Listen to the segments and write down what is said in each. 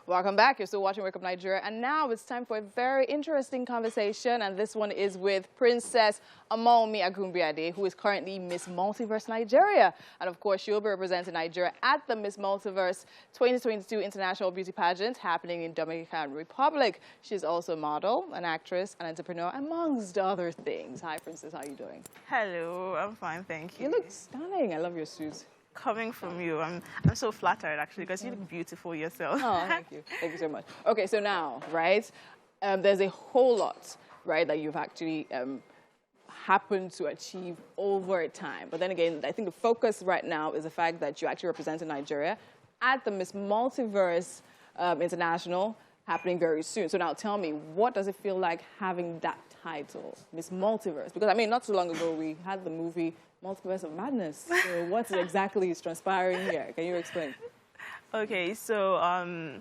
Welcome back. You're still watching Wake Up Nigeria. And now it's time for a very interesting conversation. And this one is with Princess Omowunmi Agunbiade, who is currently Miss Multiverse Nigeria. And of course, she'll be representing Nigeria at the Miss Multiverse 2022 International Beauty Pageant happening in Dominican Republic. She's also a model, an actress, an entrepreneur, amongst other things. Hi, Princess. How are you doing? Hello. I'm fine, thank you. You look stunning. I love your shoes. Coming from you, I'm so flattered actually because you look beautiful yourself. Oh, thank you. Thank you so much. Okay, so now, right, there's a whole lot, right, that you've actually happened to achieve over time. But then again, I think the focus right now is the fact that you actually represented Nigeria at the Miss Multiverse International happening very soon. So now tell me, what does it feel like having that title, Miss Multiverse? Because, I mean, not too long ago, we had the movie Multiverse of Madness. So what exactly is transpiring here? Can you explain? Okay, so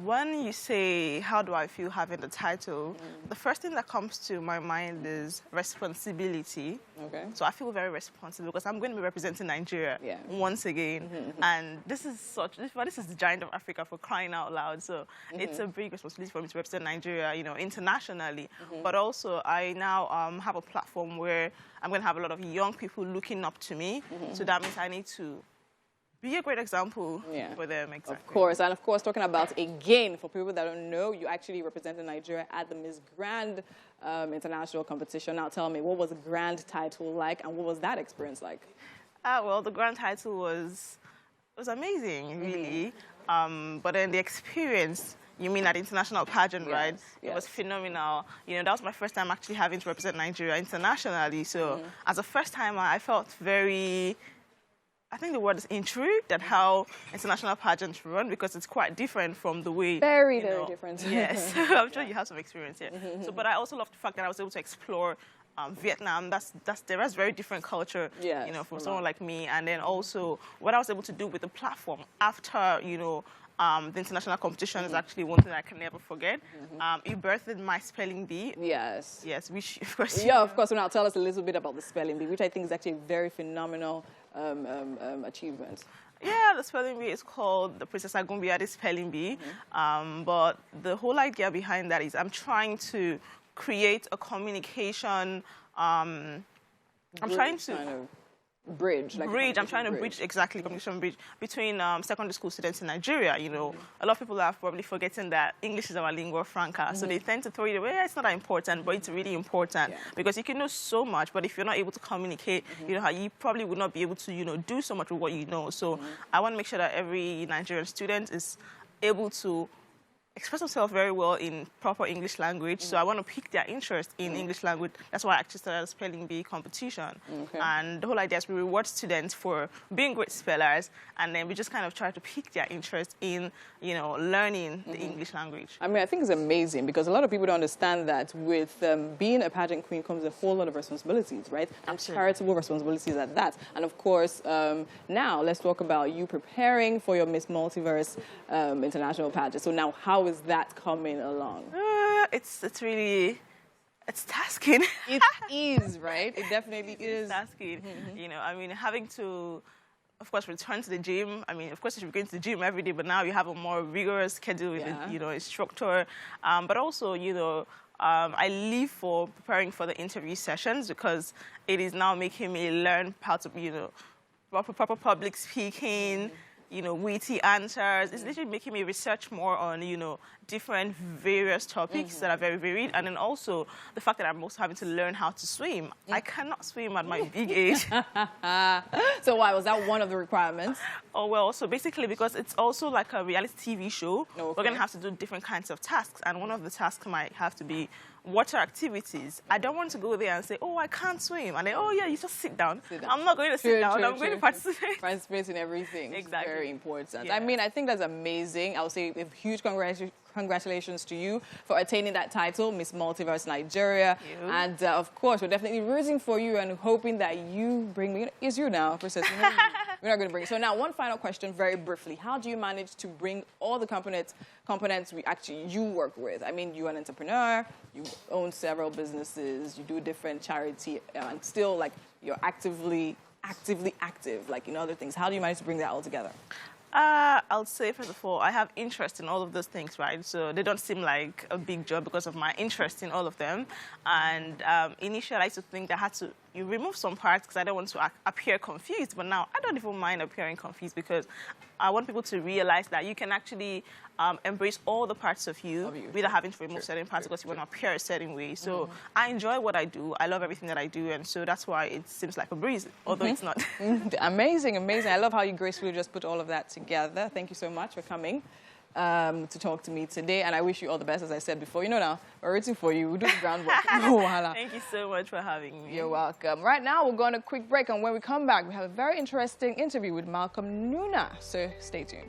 when you say, how do I feel having the title, the first thing that comes to my mind is responsibility. Okay. So I feel very responsible because I'm going to be representing Nigeria once again. And this is the giant of Africa, for crying out loud. So it's a big responsibility for me to represent Nigeria, you know, internationally. But also I now have a platform where I'm going to have a lot of young people looking up to me. So that means I need to be a great example for them. Exactly. Of course. And of course, talking about, again, for people that don't know, you actually represented Nigeria at the Miss Grand International competition. Now tell me, what was the grand title like and what was that experience like? Well, the grand title was amazing, really. But then the experience, you mean at international pageant, right? It was phenomenal. You know, that was my first time actually having to represent Nigeria internationally. So as a first timer, I felt very, I think the word is intrigued at how international pageants run because it's quite different from the way... Very different. Yes, I'm sure you have some experience here. So, but I also love the fact that I was able to explore Vietnam. That's very different culture, you know, for someone like me. And then also what I was able to do with the platform after, you know, the international competition is actually one thing I can never forget. You birthed my spelling bee. Yes. Yes, which of course. Yeah, of course. So now tell us a little bit about the spelling bee, which I think is actually a very phenomenal achievement. Yeah, the spelling bee is called the Princess Agunbiade spelling bee. But the whole idea behind that is I'm trying to create a communication. I'm trying to bridge. I'm trying to bridge, exactly, communication bridge between secondary school students in Nigeria. You know, a lot of people are probably forgetting that English is our lingua franca, so they tend to throw it away. Yeah, it's not that important, but it's really important because you can know so much, but if you're not able to communicate, you know, you probably would not be able to, you know, do so much with what you know. So I want to make sure that every Nigerian student is able to express themselves very well in proper English language. So I want to pique their interest in English language. That's why I actually started a spelling bee competition. And the whole idea is we reward students for being great spellers, and then we just kind of try to pique their interest in, you know, learning the English language. I mean, I think it's amazing because a lot of people don't understand that with being a pageant queen comes a whole lot of responsibilities, right? And charitable responsibilities at that. And of course, now let's talk about you preparing for your Miss Multiverse International pageant. So now, how is that coming along? It's tasking. It is, right? It definitely is. It's tasking. You know, I mean, having to, of course, return to the gym. I mean, of course, you should be going to the gym every day, but now you have a more rigorous schedule with, you know, instructor. But also, you know, I live for preparing for the interview sessions because it is now making me learn how to, you know, proper public speaking, you know, witty answers. It's literally making me research more on, you know, different various topics that are very varied. And then also the fact that I'm also having to learn how to swim. I cannot swim at my big age. So why? Was that one of the requirements? Oh, well, so basically because it's also like a reality TV show, we're going to have to do different kinds of tasks. And one of the tasks might have to be water activities. I don't want to go there and say, oh, I can't swim. And then, oh, yeah, you just sit down. I'm not going to sit down. I'm going to participate. Participate in everything. Exactly. Very important. I mean, I think that's amazing. I would say a huge congratulations to you for attaining that title, Miss Multiverse Nigeria. And of course, we're definitely rooting for you and hoping that you bring me. It's you now, Princess. You know, we're not going to bring it. So now, one final question, very briefly. How do you manage to bring all the components you work with? I mean, you're an entrepreneur, you own several businesses, you do different charity, and still, like, you're actively active, like in other things. How do you manage to bring that all together? I'll say, first of all, I have interest in all of those things, right? So they don't seem like a big job because of my interest in all of them. And initially, I used to think that I had to remove some parts because I don't want to appear confused. But now I don't even mind appearing confused because I want people to realize that you can actually embrace all the parts of you without having to remove certain parts because you want to appear a certain way. So I enjoy what I do. I love everything that I do. And so that's why it seems like a breeze, although it's not. Amazing, amazing. I love how you gracefully just put all of that together. Thank you so much for coming to talk to me today. And I wish you all the best, as I said before. You know now, we're rooting for you. We'll do the groundwork. Thank you so much for having me. You're welcome. Right now, we're going on a quick break. And when we come back, we have a very interesting interview with Malcolm Nuna. So stay tuned.